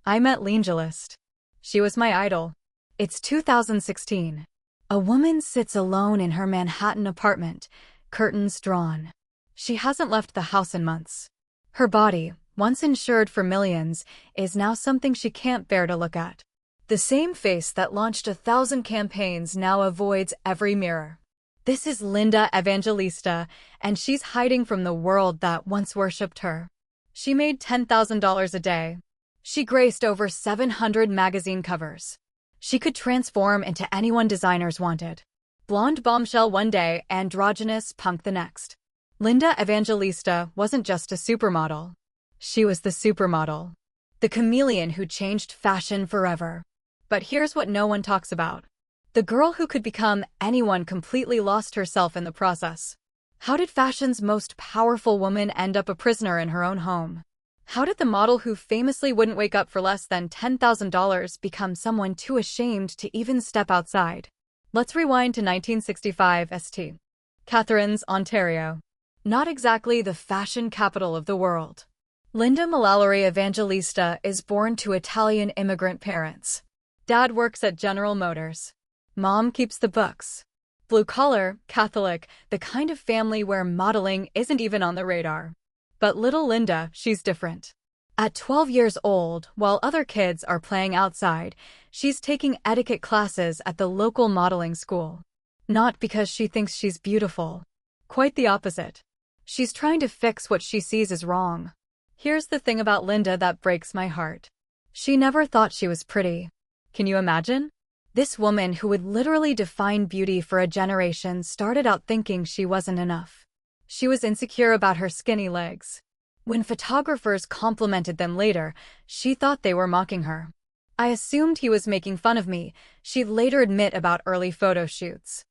I met Evangelista. She was my idol. It's 2016. A woman sits alone in her Manhattan apartment, curtains drawn. She hasn't left the house in months. Her body, once insured for millions, is now something she can't bear to look at. The same face that launched 1,000 campaigns now avoids every mirror. This is Linda Evangelista, and she's hiding from the world that once worshipped her. She made $10,000 a day. She graced over 700 magazine covers. She could transform into anyone designers wanted. Blonde bombshell one day, androgynous punk the next. Linda Evangelista wasn't just a supermodel. She was the supermodel. The chameleon who changed fashion forever. But here's what no one talks about. The girl who could become anyone completely lost herself in the process. How did fashion's most powerful woman end up a prisoner in her own home? How did the model who famously wouldn't wake up for less than $10,000 become someone too ashamed to even step outside? Let's rewind to 1965 St. Catharines, Ontario. Not exactly the fashion capital of the world. Linda Mallory Evangelista is born to Italian immigrant parents. Dad works at General Motors. Mom keeps the books. Blue-collar, Catholic, the kind of family where modeling isn't even on the radar. But little Linda, she's different. At 12 years old, while other kids are playing outside, she's taking etiquette classes at the local modeling school. Not because she thinks she's beautiful. Quite the opposite. She's trying to fix what she sees as wrong. Here's the thing about Linda that breaks my heart. She never thought she was pretty. Can you imagine? This woman who would literally define beauty for a generation started out thinking she wasn't enough. She was insecure about her skinny legs. When photographers complimented them later, she thought they were mocking her. I assumed he was making fun of me, she'd later admit about early photo shoots.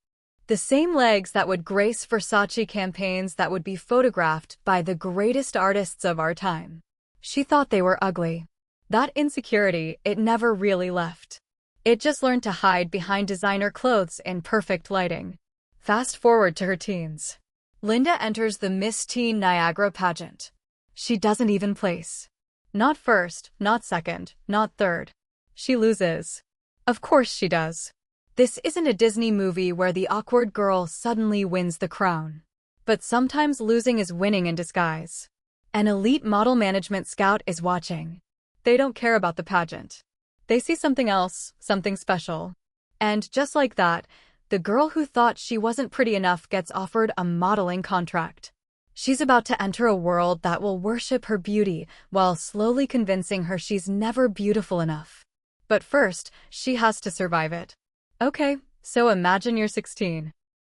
The same legs that would grace Versace campaigns that would be photographed by the greatest artists of our time. She thought they were ugly. That insecurity, it never really left. It just learned to hide behind designer clothes in perfect lighting. Fast forward to her teens. Linda enters the Miss Teen Niagara pageant. She doesn't even place. Not first, not second, not third. She loses. Of course she does. This isn't a Disney movie where the awkward girl suddenly wins the crown. But sometimes losing is winning in disguise. An elite model management scout is watching. They don't care about the pageant. They see something else, something special. And just like that, the girl who thought she wasn't pretty enough gets offered a modeling contract. She's about to enter a world that will worship her beauty while slowly convincing her she's never beautiful enough. But first, she has to survive it. Okay, so imagine you're 16.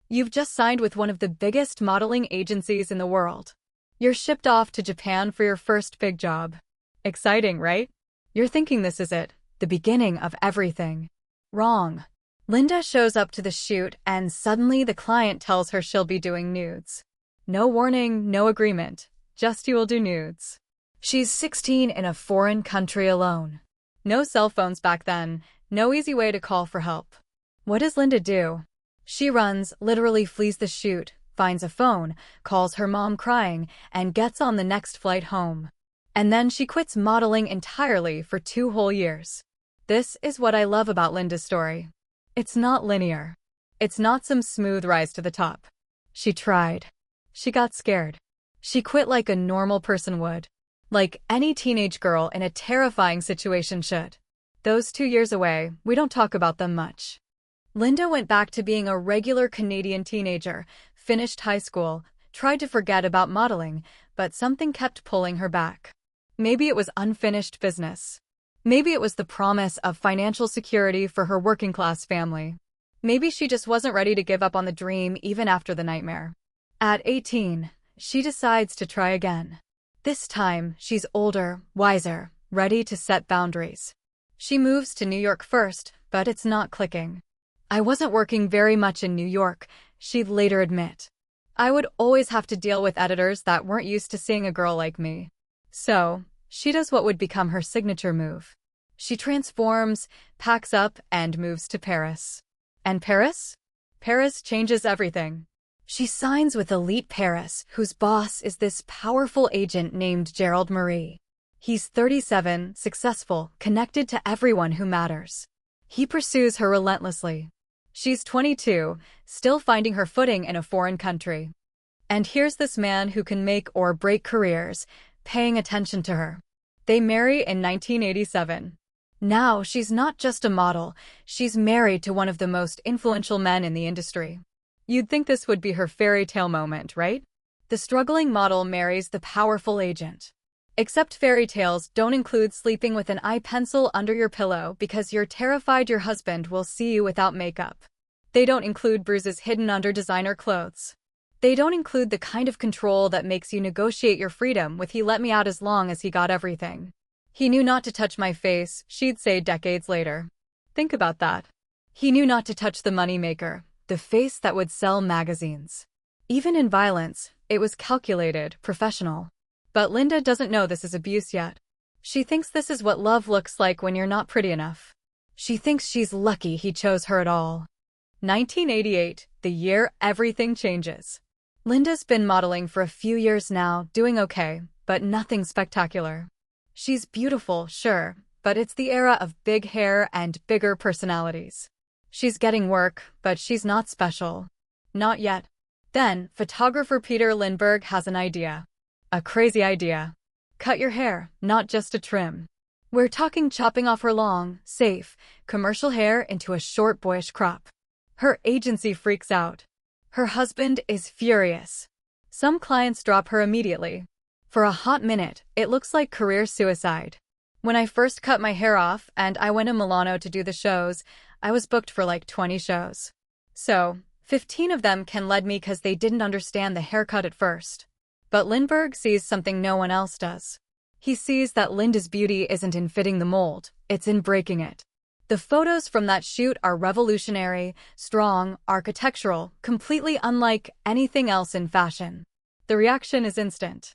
You've just signed with one of the biggest modeling agencies in the world. You're shipped off to Japan for your first big job. Exciting, right? You're thinking this is it, the beginning of everything. Wrong. Linda shows up to the shoot and suddenly the client tells her she'll be doing nudes. No warning, no agreement, just you will do nudes. She's 16 in a foreign country alone. No cell phones back then, no easy way to call for help. What does Linda do? She runs, literally flees the shoot, finds a phone, calls her mom crying, and gets on the next flight home. And then she quits modeling entirely for 2 whole years. This is what I love about Linda's story. It's not linear. It's not some smooth rise to the top. She tried. She got scared. She quit like a normal person would. Like any teenage girl in a terrifying situation should. Those 2 years away, we don't talk about them much. Linda went back to being a regular Canadian teenager, finished high school, tried to forget about modeling, but something kept pulling her back. Maybe it was unfinished business. Maybe it was the promise of financial security for her working-class family. Maybe she just wasn't ready to give up on the dream even after the nightmare. At 18, she decides to try again. This time, she's older, wiser, ready to set boundaries. She moves to New York first, but it's not clicking. I wasn't working very much in New York, she'd later admit. I would always have to deal with editors that weren't used to seeing a girl like me. So, she does what would become her signature move. She transforms, packs up, and moves to Paris. And Paris? Paris changes everything. She signs with Elite Paris, whose boss is this powerful agent named Gerald Marie. He's 37, successful, connected to everyone who matters. He pursues her relentlessly. She's 22, still finding her footing in a foreign country. And here's this man who can make or break careers, paying attention to her. They marry in 1987. Now she's not just a model, she's married to one of the most influential men in the industry. You'd think this would be her fairy tale moment, right? The struggling model marries the powerful agent. Except fairy tales don't include sleeping with an eye pencil under your pillow because you're terrified your husband will see you without makeup. They don't include bruises hidden under designer clothes. They don't include the kind of control that makes you negotiate your freedom with "he let me out as long as he got everything. He knew not to touch my face," she'd say decades later. Think about that. He knew not to touch the moneymaker, the face that would sell magazines. Even in violence, it was calculated, professional. But Linda doesn't know this is abuse yet. She thinks this is what love looks like when you're not pretty enough. She thinks she's lucky he chose her at all. 1988, the year everything changes. Linda's been modeling for a few years now, doing okay, but nothing spectacular. She's beautiful, sure, but it's the era of big hair and bigger personalities. She's getting work, but she's not special. Not yet. Then, photographer Peter Lindbergh has an idea. A crazy idea. Cut your hair, not just a trim. We're talking chopping off her long, safe, commercial hair into a short boyish crop. Her agency freaks out. Her husband is furious. Some clients drop her immediately. For a hot minute, it looks like career suicide. When I first cut my hair off and I went to Milano to do the shows, I was booked for like 20 shows. So, 15 of them can lead me because they didn't understand the haircut at first. But Lindbergh sees something no one else does. He sees that Linda's beauty isn't in fitting the mold, it's in breaking it. The photos from that shoot are revolutionary, strong, architectural, completely unlike anything else in fashion. The reaction is instant.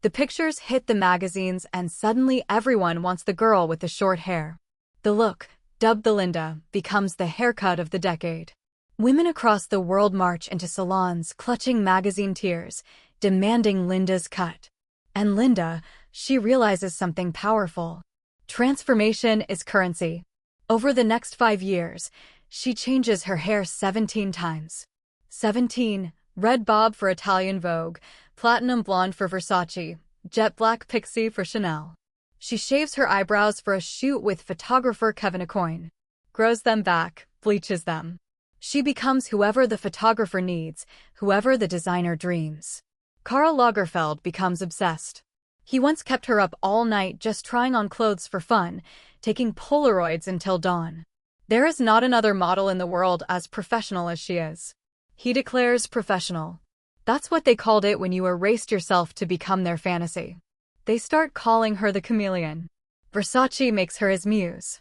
The pictures hit the magazines and suddenly everyone wants the girl with the short hair. The look, dubbed the Linda, becomes the haircut of the decade. Women across the world march into salons clutching magazine tiers, demanding Linda's cut. And Linda, she realizes something powerful. Transformation is currency. Over the next 5 years, she changes her hair 17 times. 17, red bob for Italian Vogue, platinum blonde for Versace, jet black pixie for Chanel. She shaves her eyebrows for a shoot with photographer Kevin Aucoin, grows them back, bleaches them. She becomes whoever the photographer needs, whoever the designer dreams. Karl Lagerfeld becomes obsessed. He once kept her up all night just trying on clothes for fun, taking Polaroids until dawn. There is not another model in the world as professional as she is. He declares professional. That's what they called it when you erased yourself to become their fantasy. They start calling her the chameleon. Versace makes her his muse.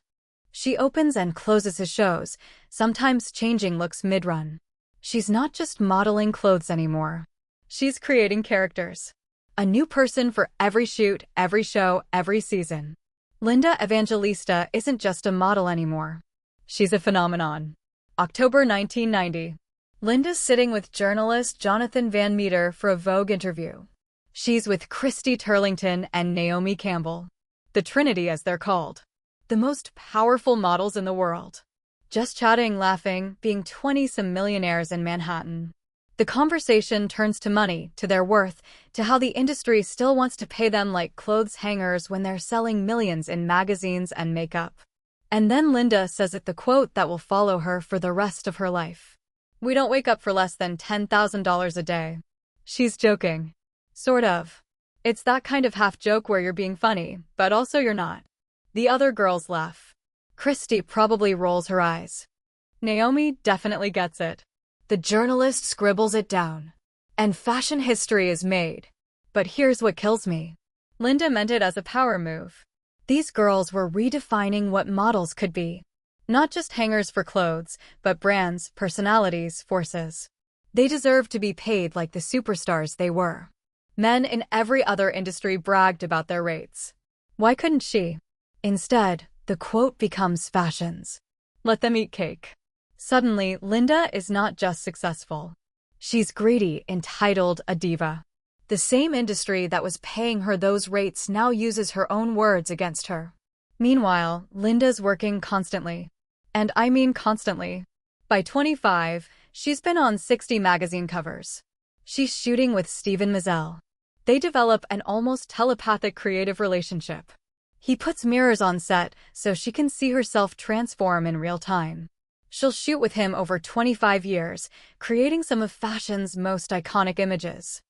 She opens and closes his shows, sometimes changing looks mid-run. She's not just modeling clothes anymore. She's creating characters. A new person for every shoot, every show, every season. Linda Evangelista isn't just a model anymore. She's a phenomenon. October 1990. Linda's sitting with journalist Jonathan Van Meter for a Vogue interview. She's with Christy Turlington and Naomi Campbell. The Trinity, as they're called. The most powerful models in the world. Just chatting, laughing, being 20-some millionaires in Manhattan. The conversation turns to money, to their worth, to how the industry still wants to pay them like clothes hangers when they're selling millions in magazines and makeup. And then Linda says the quote that will follow her for the rest of her life. "We don't wake up for less than $10,000 a day." She's joking. Sort of. It's that kind of half-joke where you're being funny, but also you're not. The other girls laugh. Christy probably rolls her eyes. Naomi definitely gets it. The journalist scribbles it down. And fashion history is made. But here's what kills me. Linda meant it as a power move. These girls were redefining what models could be. Not just hangers for clothes, but brands, personalities, forces. They deserved to be paid like the superstars they were. Men in every other industry bragged about their rates. Why couldn't she? Instead, the quote becomes fashion's. Let them eat cake. Suddenly, Linda is not just successful. She's greedy, entitled, a diva. The same industry that was paying her those rates now uses her own words against her. Meanwhile, Linda's working constantly. And I mean constantly. By 25, she's been on 60 magazine covers. She's shooting with Steven Meisel. They develop an almost telepathic creative relationship. He puts mirrors on set so she can see herself transform in real time. She'll shoot with him over 25 years, creating some of fashion's most iconic images.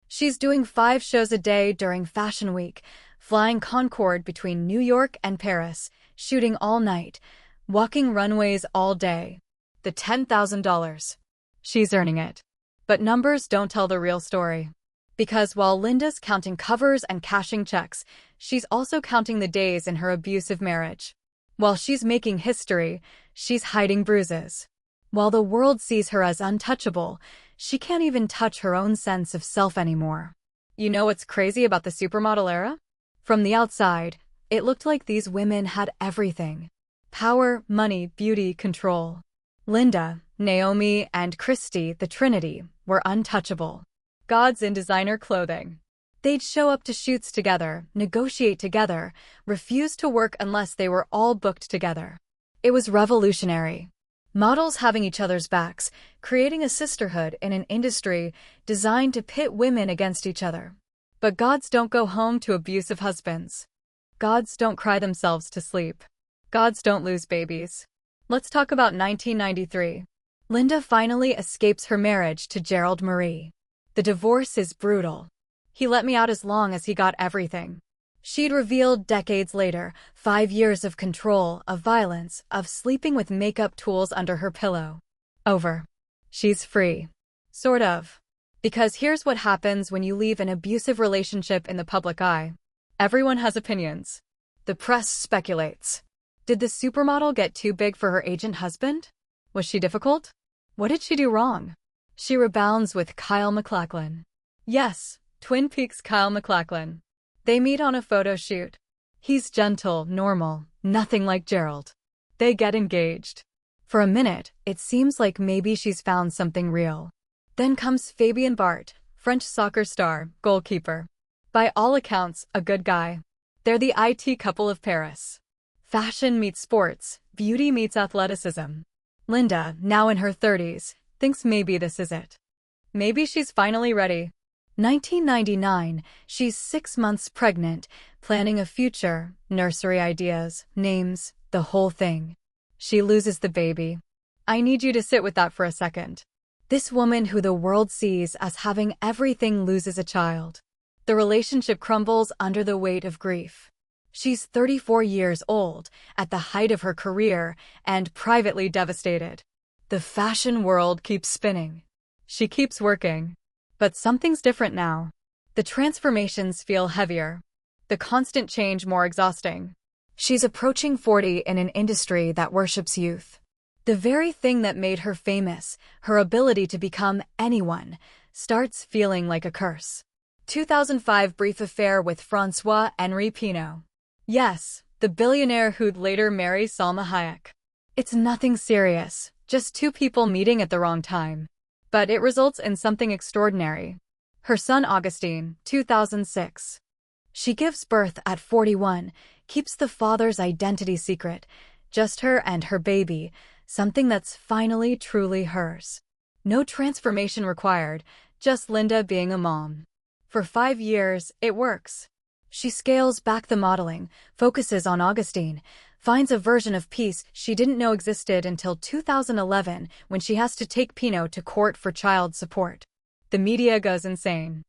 She's doing 5 shows a day during Fashion Week, flying Concorde between New York and Paris, shooting all night, walking runways all day. The $10,000. She's earning it. But numbers don't tell the real story. Because while Linda's counting covers and cashing checks, she's also counting the days in her abusive marriage. While she's making history, she's hiding bruises. While the world sees her as untouchable, she can't even touch her own sense of self anymore. You know what's crazy about the supermodel era? From the outside, it looked like these women had everything. Power, money, beauty, control. Linda, Naomi, and Christy, the Trinity, were untouchable. Gods in designer clothing. They'd show up to shoots together, negotiate together, refuse to work unless they were all booked together. It was revolutionary. Models having each other's backs, creating a sisterhood in an industry designed to pit women against each other. But gods don't go home to abusive husbands. Gods don't cry themselves to sleep. Gods don't lose babies. Let's talk about 1993. Linda finally escapes her marriage to Gerald Marie. The divorce is brutal. He let me out as long as he got everything. She'd revealed decades later, 5 years of control, of violence, of sleeping with makeup tools under her pillow. Over. She's free. Sort of. Because here's what happens when you leave an abusive relationship in the public eye. Everyone has opinions. The press speculates. Did the supermodel get too big for her agent husband? Was she difficult? What did she do wrong? She rebounds with Kyle MacLachlan. Yes, Twin Peaks Kyle MacLachlan. They meet on a photo shoot. He's gentle, normal, nothing like Gerald. They get engaged. For a minute, it seems like maybe she's found something real. Then comes Fabien Barthez, French soccer star, goalkeeper. By all accounts, a good guy. They're the IT couple of Paris. Fashion meets sports, beauty meets athleticism. Linda, now in her 30s, thinks maybe this is it. Maybe she's finally ready. 1999, she's 6 months pregnant, planning a future, nursery ideas, names, the whole thing. She loses the baby. I need you to sit with that for a second. This woman who the world sees as having everything loses a child. The relationship crumbles under the weight of grief. She's 34 years old, at the height of her career, and privately devastated. The fashion world keeps spinning. She keeps working. But something's different now. The transformations feel heavier. The constant change more exhausting. She's approaching 40 in an industry that worships youth. The very thing that made her famous, her ability to become anyone, starts feeling like a curse. 2005 brief affair with François-Henri Pinault. Yes, the billionaire who'd later marry Salma Hayek. It's nothing serious, just 2 people meeting at the wrong time. But it results in something extraordinary. Her son Augustine, 2006. She gives birth at 41, keeps the father's identity secret, just her and her baby, something that's finally truly hers. No transformation required, just Linda being a mom. For 5 years, it works. She scales back the modeling, focuses on Augustine, finds a version of peace she didn't know existed until 2011 when she has to take Pinault to court for child support. The media goes insane.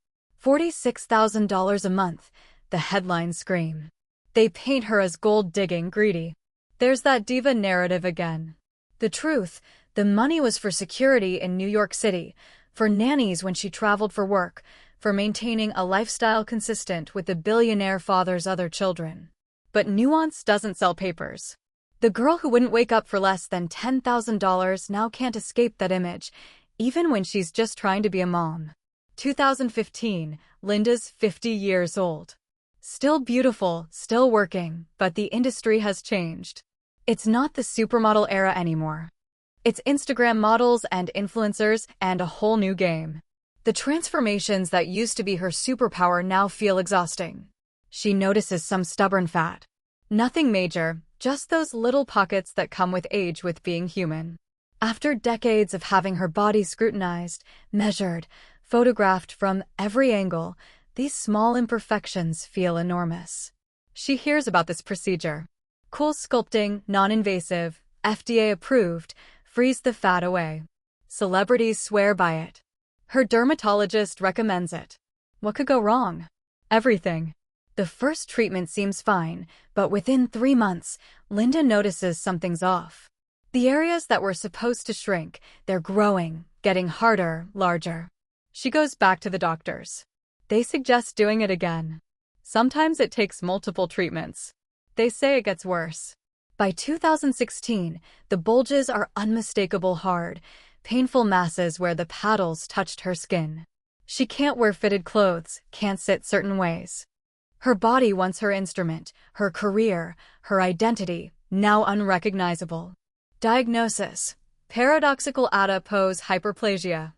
$46,000 a month, the headlines scream. They paint her as gold-digging greedy. There's that diva narrative again. The truth, the money was for security in New York City, for nannies when she traveled for work, for maintaining a lifestyle consistent with the billionaire father's other children. But nuance doesn't sell papers. The girl who wouldn't wake up for less than $10,000 now can't escape that image, even when she's just trying to be a mom. 2015, Linda's 50 years old. Still beautiful, still working, but the industry has changed. It's not the supermodel era anymore. It's Instagram models and influencers and a whole new game. The transformations that used to be her superpower now feel exhausting. She notices some stubborn fat. Nothing major, just those little pockets that come with age with being human. After decades of having her body scrutinized, measured, photographed from every angle, these small imperfections feel enormous. She hears about this procedure. Cool sculpting, non-invasive, FDA approved, frees the fat away. Celebrities swear by it. Her dermatologist recommends it. What could go wrong? Everything. The first treatment seems fine, but within 3 months, Linda notices something's off. The areas that were supposed to shrink, they're growing, getting harder, larger. She goes back to the doctors. They suggest doing it again. Sometimes it takes multiple treatments. They say it gets worse. By 2016, the bulges are unmistakable hard, painful masses where the paddles touched her skin. She can't wear fitted clothes, can't sit certain ways. Her body, once her instrument, her career, her identity, now unrecognizable. Diagnosis: paradoxical adipose hyperplasia.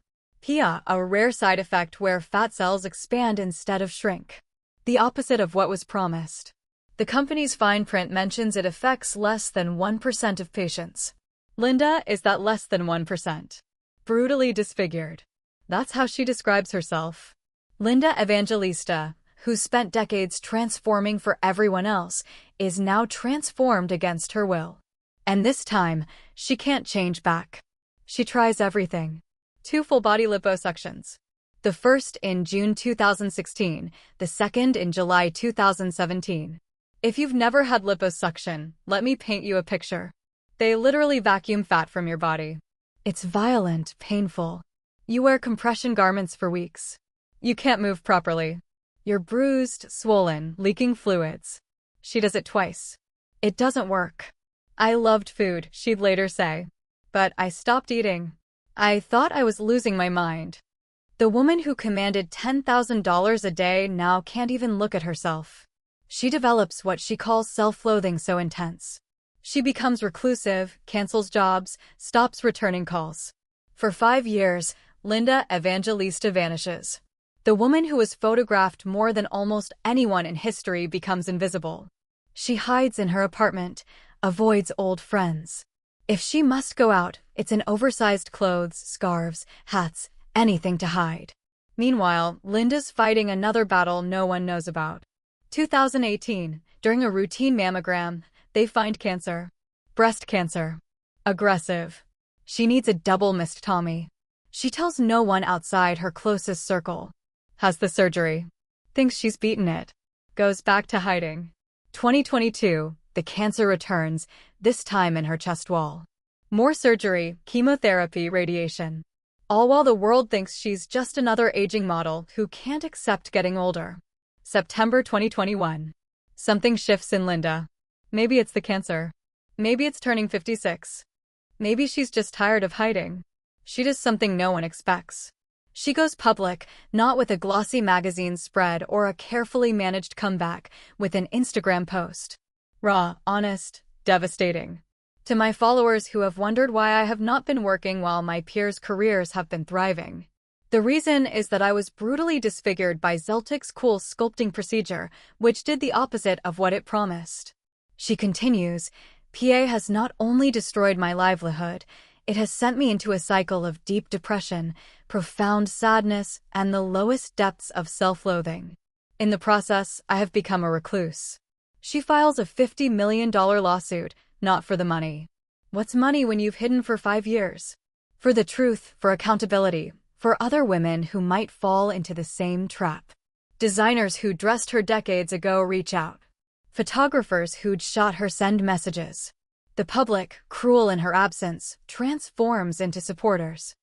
PA, a rare side effect where fat cells expand instead of shrink. The opposite of what was promised. The company's fine print mentions it affects less than 1% of patients. Linda is that less than 1%. Brutally disfigured. That's how she describes herself. Linda Evangelista, who spent decades transforming for everyone else, is now transformed against her will. And this time, she can't change back. She tries everything. 2 full-body liposuctions. The first in June 2016, the second in July 2017. If you've never had liposuction, let me paint you a picture. They literally vacuum fat from your body. It's violent, painful. You wear compression garments for weeks. You can't move properly. You're bruised, swollen, leaking fluids. She does it twice. It doesn't work. I loved food, she'd later say. But I stopped eating. I thought I was losing my mind. The woman who commanded $10,000 a day now can't even look at herself. She develops what she calls self-loathing so intense. She becomes reclusive, cancels jobs, stops returning calls. For 5 years, Linda Evangelista vanishes. The woman who was photographed more than almost anyone in history becomes invisible. She hides in her apartment, avoids old friends. If she must go out, it's in oversized clothes, scarves, hats, anything to hide. Meanwhile, Linda's fighting another battle no one knows about. 2018, during a routine mammogram, they find cancer. Breast cancer. Aggressive. She needs a double mastectomy. She tells no one outside her closest circle. Has the surgery. Thinks she's beaten it. Goes back to hiding. 2022, the cancer returns, this time in her chest wall. More surgery, chemotherapy, radiation. All while the world thinks she's just another aging model who can't accept getting older. September 2021. Something shifts in Linda. Maybe it's the cancer. Maybe it's turning 56. Maybe she's just tired of hiding. She does something no one expects. She goes public, not with a glossy magazine spread or a carefully managed comeback, with an Instagram post. Raw, honest, devastating. To my followers who have wondered why I have not been working while my peers' careers have been thriving. The reason is that I was brutally disfigured by Zeltick's cool sculpting procedure, which did the opposite of what it promised. She continues, PA has not only destroyed my livelihood, it has sent me into a cycle of deep depression, profound sadness, and the lowest depths of self-loathing. In the process, I have become a recluse. She files a $50 million lawsuit, not for the money. What's money when you've hidden for 5 years? For the truth, for accountability, for other women who might fall into the same trap. Designers who dressed her decades ago reach out. Photographers who'd shot her send messages. The public, cruel in her absence, transforms into supporters.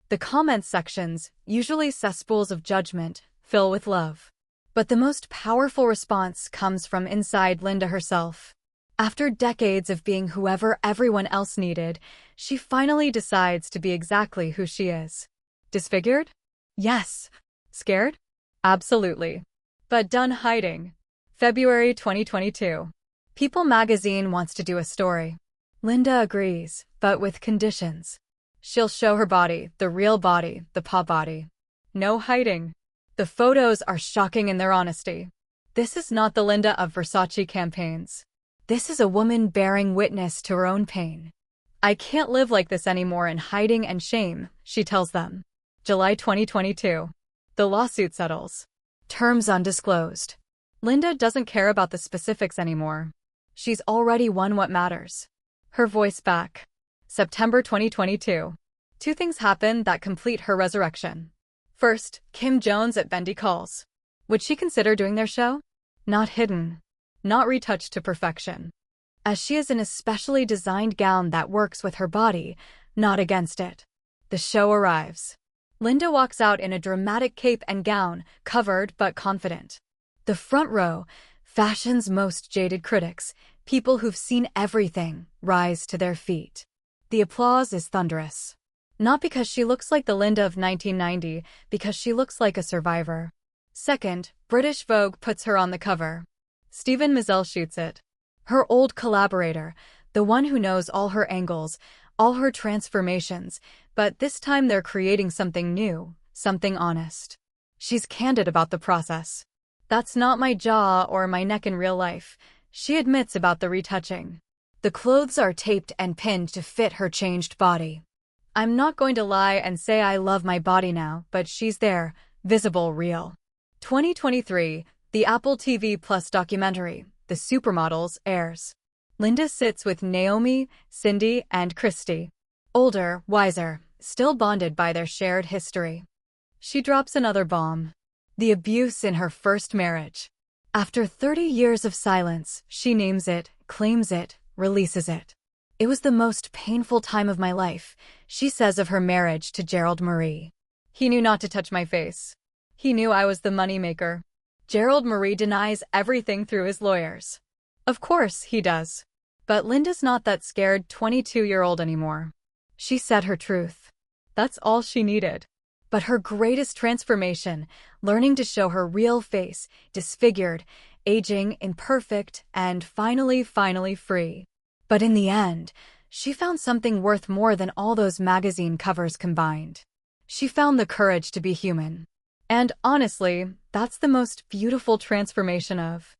The comment sections, usually cesspools of judgment, fill with love. But the most powerful response comes from inside Linda herself. After decades of being whoever everyone else needed, she finally decides to be exactly who she is. Disfigured? Yes. Scared? Absolutely. But done hiding. February 2022. People magazine wants to do a story. Linda agrees, but with conditions. She'll show her body, the real body, the PA body. No hiding. The photos are shocking in their honesty. This is not the Linda of Versace campaigns. This is a woman bearing witness to her own pain. I can't live like this anymore in hiding and shame, she tells them. July 2022. The lawsuit settles. Terms undisclosed. Linda doesn't care about the specifics anymore. She's already won what matters. Her voice back. September 2022. Two things happen that complete her resurrection. First, Kim Jones at Bendy calls. Would she consider doing their show? Not hidden. Not retouched to perfection. As she is in a specially designed gown that works with her body, not against it. The show arrives. Linda walks out in a dramatic cape and gown, covered but confident. The front row, fashion's most jaded critics, people who've seen everything, rise to their feet. The applause is thunderous. Not because she looks like the Linda of 1990, because she looks like a survivor. Second, British Vogue puts her on the cover. Stephen Mizell shoots it. Her old collaborator, the one who knows all her angles, all her transformations, but this time they're creating something new, something honest. She's candid about the process. That's not my jaw or my neck in real life, she admits about the retouching. The clothes are taped and pinned to fit her changed body. I'm not going to lie and say I love my body now, but she's there, visible, real. 2023, the Apple TV Plus documentary, The Supermodels, airs. Linda sits with Naomi, Cindy, and Christy. Older, wiser, still bonded by their shared history. She drops another bomb. The abuse in her first marriage. After 30 years of silence, she names it, claims it, releases it. It was the most painful time of my life, she says of her marriage to Gerald Marie. He knew not to touch my face. He knew I was the moneymaker. Gerald Marie denies everything through his lawyers. Of course, he does. But Linda's not that scared 22-year-old anymore. She said her truth. That's all she needed. But her greatest transformation, learning to show her real face, disfigured, aging, imperfect, and finally free. But in the end, she found something worth more than all those magazine covers combined. She found the courage to be human. And honestly, that's the most beautiful transformation of